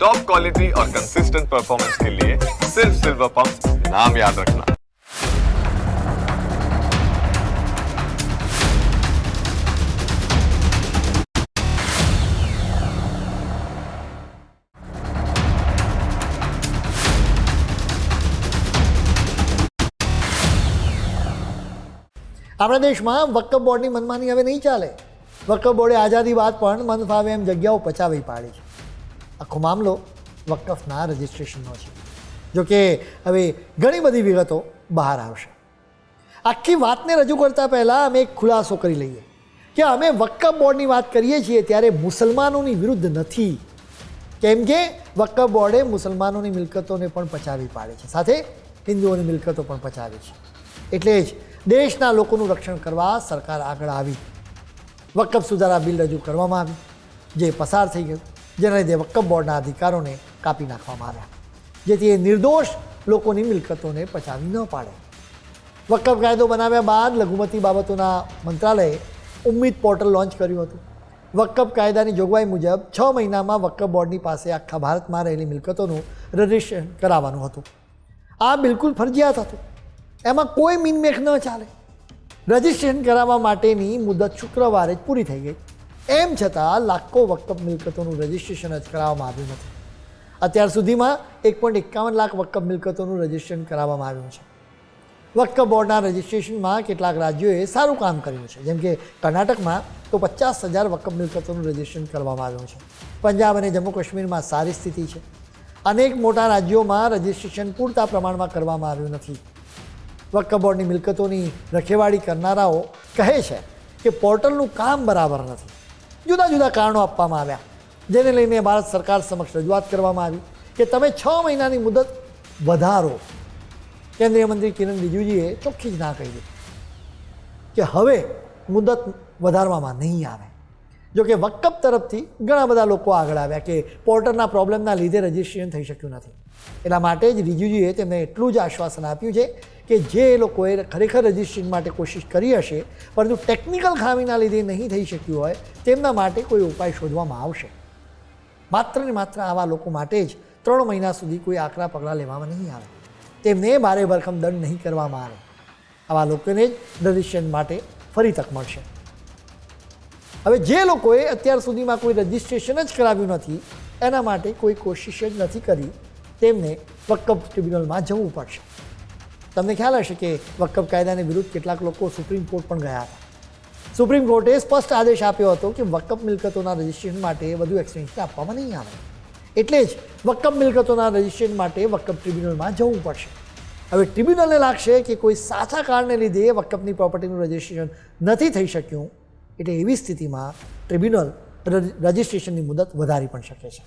Top quality और consistent performance के लिए सिर्फ सिल्वर पंप नाम याद रखना। આપણા દેશમાં વક્ફ બોર્ડની મનમાની હવે નહીં ચાલે. વક્ફ બોર્ડે આઝાદી બાદ પણ મન ફાવે એમ જગ્યાઓ પચાવી પાડી છે. આખો મામલો વકફના રજિસ્ટ્રેશનનો છે. જોકે હવે ઘણી બધી વિગતો બહાર આવશે. આખી વાતને રજૂ કરતાં પહેલાં અમે એક ખુલાસો કરી લઈએ કે અમે વક્ફ બોર્ડની વાત કરીએ છીએ ત્યારે મુસલમાનોની વિરુદ્ધ નથી, કેમ કે વક્ફ બોર્ડે મુસલમાનોની મિલકતોને પણ પચાવી પાડી છે, સાથે હિન્દુઓની મિલકતો પણ પચાવી છે. એટલે જ દેશના લોકોનું રક્ષણ કરવા સરકાર આગળ આવી. વકફ સુધારા બિલ રજૂ કરવામાં આવ્યું, જે પસાર થઈ ગયું, જેના લીધે વકફ બોર્ડના અધિકારોને કાપી નાખવામાં આવ્યા, જેથી એ નિર્દોષ લોકોની મિલકતોને પચાવી ન પાડે. વકફ કાયદો બનાવ્યા બાદ લઘુમતી બાબતોના મંત્રાલયે ઉમ્મીદ પોર્ટલ લોન્ચ કર્યું હતું. વકફ કાયદાની જોગવાઈ મુજબ 6 મહિનામાં વકફ બોર્ડની પાસે આખા ભારતમાં રહેલી મિલકતોનું રજિસ્ટ્રેશન કરાવવાનું હતું. આ બિલકુલ ફરજિયાત હતું, એમાં કોઈ મીનમેખ ન ચાલે. રજિસ્ટ્રેશન કરાવવા માટેની મુદત શુક્રવારે જ પૂરી થઈ ગઈ. એમ છતાં લાખો વકફ મિલકતોનું રજિસ્ટ્રેશન જ કરાવવામાં આવ્યું નથી. અત્યાર સુધીમાં 1.51 લાખ વકફ મિલકતોનું રજિસ્ટ્રેશન કરાવવામાં આવ્યું છે. વકફ બોર્ડના રજિસ્ટ્રેશનમાં કેટલાક રાજ્યોએ સારું કામ કર્યું છે, જેમ કે કર્ણાટકમાં તો 50,000 વકફ મિલકતોનું રજિસ્ટ્રેશન કરવામાં આવ્યું છે. પંજાબ અને જમ્મુ કાશ્મીરમાં સારી સ્થિતિ છે. અનેક મોટા રાજ્યોમાં રજિસ્ટ્રેશન પૂરતા પ્રમાણમાં કરવામાં આવ્યું નથી. વકફ બોર્ડની મિલકતોની રખેવાળી કરનારાઓ કહે છે કે પોર્ટલનું કામ બરાબર નથી. જુદા જુદા કારણો આપવામાં આવ્યા, જેને લઈને ભારત સરકાર સમક્ષ રજૂઆત કરવામાં આવી કે તમે 6 મહિનાની મુદત વધારો. કેન્દ્રીય મંત્રી કિરણ રિજિજુએ ચોખ્ખી જ ના કહી દીધી કે હવે મુદત વધારવામાં નહીં આવે. જોકે વકફ તરફથી ઘણા બધા લોકો આગળ આવ્યા કે પોર્ટલના પ્રોબ્લેમના લીધે રજિસ્ટ્રેશન થઈ શક્યું નથી. એટલા માટે જ રિજિજુએ તેમને એટલું જ આશ્વાસન આપ્યું છે કે જે લોકોએ ખરેખર રજિસ્ટ્રેશન માટે કોશિશ કરી હશે પરંતુ ટેકનિકલ ખામીના લીધે નહીં થઈ શક્યું હોય તેમના માટે કોઈ ઉપાય શોધવામાં આવશે. માત્ર ને માત્ર આવા લોકો માટે જ 3 મહિના સુધી કોઈ આકરા પગલાં લેવામાં નહીં આવે, તેમને ભારે ભરખમ દંડ નહીં કરવામાં આવે. આવા લોકોને જ રજિસ્ટ્રેશન માટે ફરી તક મળશે. હવે જે લોકોએ અત્યાર સુધીમાં કોઈ રજિસ્ટ્રેશન જ કરાવ્યું નથી, એના માટે કોઈ કોશિશ જ નથી કરી, તેમને વકફ ટ્રિબ્યુનલમાં જવું પડશે. તમને ખ્યાલ હશે કે વકફ કાયદાની વિરુદ્ધ કેટલાક લોકો સુપ્રીમ કોર્ટ પણ ગયા હતા. સુપ્રીમ કોર્ટે સ્પષ્ટ આદેશ આપ્યો હતો કે વકફ મિલકતોના રજિસ્ટ્રેશન માટે વધુ એક્સટેન્શન આપવામાં નહીં આવે. એટલે જ વકફ મિલકતોના રજિસ્ટ્રેશન માટે વકફ ટ્રિબ્યુનલમાં જવું પડશે. હવે ટ્રિબ્યુનલને લાગશે કે કોઈ સાચા કારણને લીધે વકફની પ્રોપર્ટીનું રજિસ્ટ્રેશન નથી થઈ શક્યું, એટલે એવી સ્થિતિમાં ટ્રિબ્યુનલ રજિસ્ટ્રેશનની મુદત વધારી પણ શકે છે.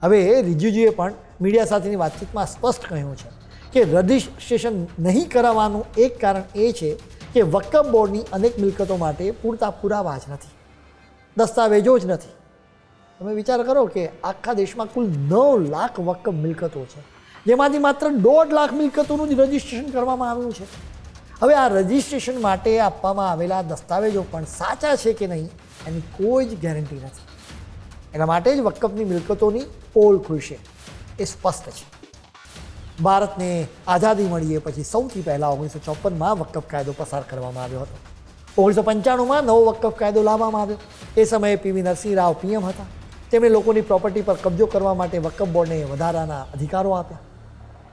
હવે રિજિજુએ પણ મીડિયા સાથેની વાતચીતમાં સ્પષ્ટ કહ્યું છે કે રજિસ્ટ્રેશન નહીં કરાવવાનું એક કારણ એ છે કે વકફ બોર્ડની અનેક મિલકતો માટે પૂરતા પુરાવા જ નથી, દસ્તાવેજો જ નથી. તમે વિચાર કરો કે આખા દેશમાં કુલ 9 લાખ વકફ મિલકતો છે, જેમાંથી માત્ર 1.5 લાખ મિલકતોનું જ રજિસ્ટ્રેશન કરવામાં આવ્યું છે. હવે આ રજિસ્ટ્રેશન માટે આપવામાં આવેલા દસ્તાવેજો પણ સાચા છે કે નહીં એની કોઈ જ ગેરંટી નથી. એના માટે જ વકફની મિલકતોની પોલ ખુલશે, એ સ્પષ્ટ છે. ભારતને આઝાદી મળી પછી સૌથી પહેલાં 1954માં વકફ કાયદો પસાર કરવામાં આવ્યો હતો. 1995માં નવો વકફ કાયદો લાવવામાં આવ્યો. એ સમયે પીવી નરસિંહ રાવ PM હતા. તેમણે લોકોની પ્રોપર્ટી પર કબજો કરવા માટે વકફ બોર્ડને વધારાના અધિકારો આપ્યા,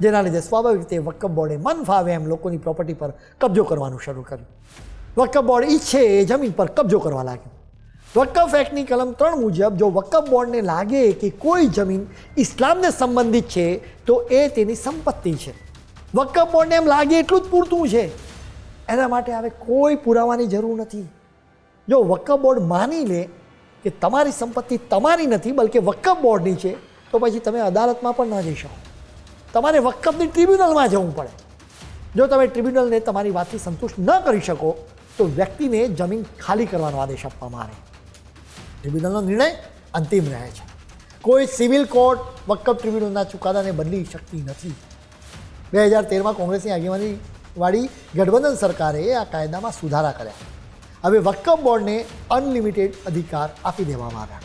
જેના લીધે સ્વાભાવિક રીતે વકફ બોર્ડે મન ફાવે એમ લોકોની પ્રોપર્ટી પર કબજો કરવાનું શરૂ કર્યું. વકફ બોર્ડ ઈચ્છે એ જમીન પર કબજો કરવા લાગ્યું. વકફ એક્ટની કલમ 3 મુજબ જો વકફ બોર્ડને લાગે કે કોઈ જમીન ઇસ્લામને સંબંધિત છે તો એ તેની સંપત્તિ છે. વકફ બોર્ડને એમ લાગે એટલું જ પૂરતું છે. એના માટે હવે કોઈ પુરાવાની જરૂર નથી. જો વકફ બોર્ડ માની લે કે તમારી સંપત્તિ તમારી નથી બલકે વકફ બોર્ડની છે, તો પછી તમે અદાલતમાં પણ ન જઈ શકો. તમારે વકફની ટ્રિબ્યુનલમાં જવું પડે. જો તમે ટ્રિબ્યુનલને તમારી વાતથી સંતુષ્ટ ન કરી શકો તો વ્યક્તિને જમીન ખાલી કરવાનો આદેશ આપવામાં આવે. ટ્રિબ્યુનલનો નિર્ણય અંતિમ રહે છે. કોઈ સિવિલ કોર્ટ વકફ ટ્રિબ્યુનલના ચુકાદાને બદલી શકતી નથી. 2013માં કોંગ્રેસની આગેવાનીવાળી ગઠબંધન સરકારે આ કાયદામાં સુધારા કર્યા. હવે વકફ બોર્ડને અનલિમિટેડ અધિકાર આપી દેવામાં આવ્યા.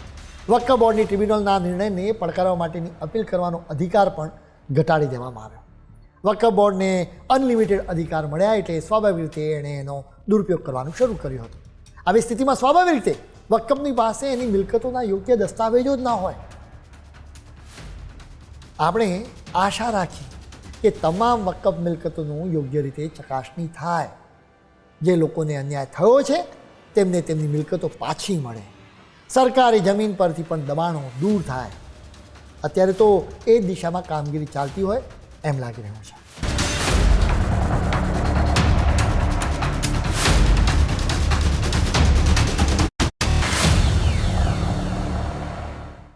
વક્ફ બોર્ડની ટ્રિબ્યુનલના નિર્ણયને પડકારવા માટેની અપીલ કરવાનો અધિકાર પણ ઘટાડી દેવામાં આવ્યો. વક્ફ બોર્ડને અનલિમિટેડ અધિકાર મળ્યા એટલે સ્વાભાવિક રીતે એણે એનો દુરુપયોગ કરવાનું શરૂ કર્યું હતું. આવી સ્થિતિમાં સ્વાભાવિક રીતે વક્ફની પાસે એની મિલકતોના યોગ્ય દસ્તાવેજો જ ના હોય. આપણે આશા રાખી કે તમામ વક્ફ મિલકતોનું યોગ્ય રીતે ચકાસણી થાય. જે લોકોને અન્યાય થયો છે તેમને તેમની મિલકતો પાછી મળે. સરકારી જમીન પરથી પણ દબાણો દૂર થાય. અત્યારે તો એ દિશામાં કામગીરી ચાલતી હોય એમ લાગી રહ્યું છે.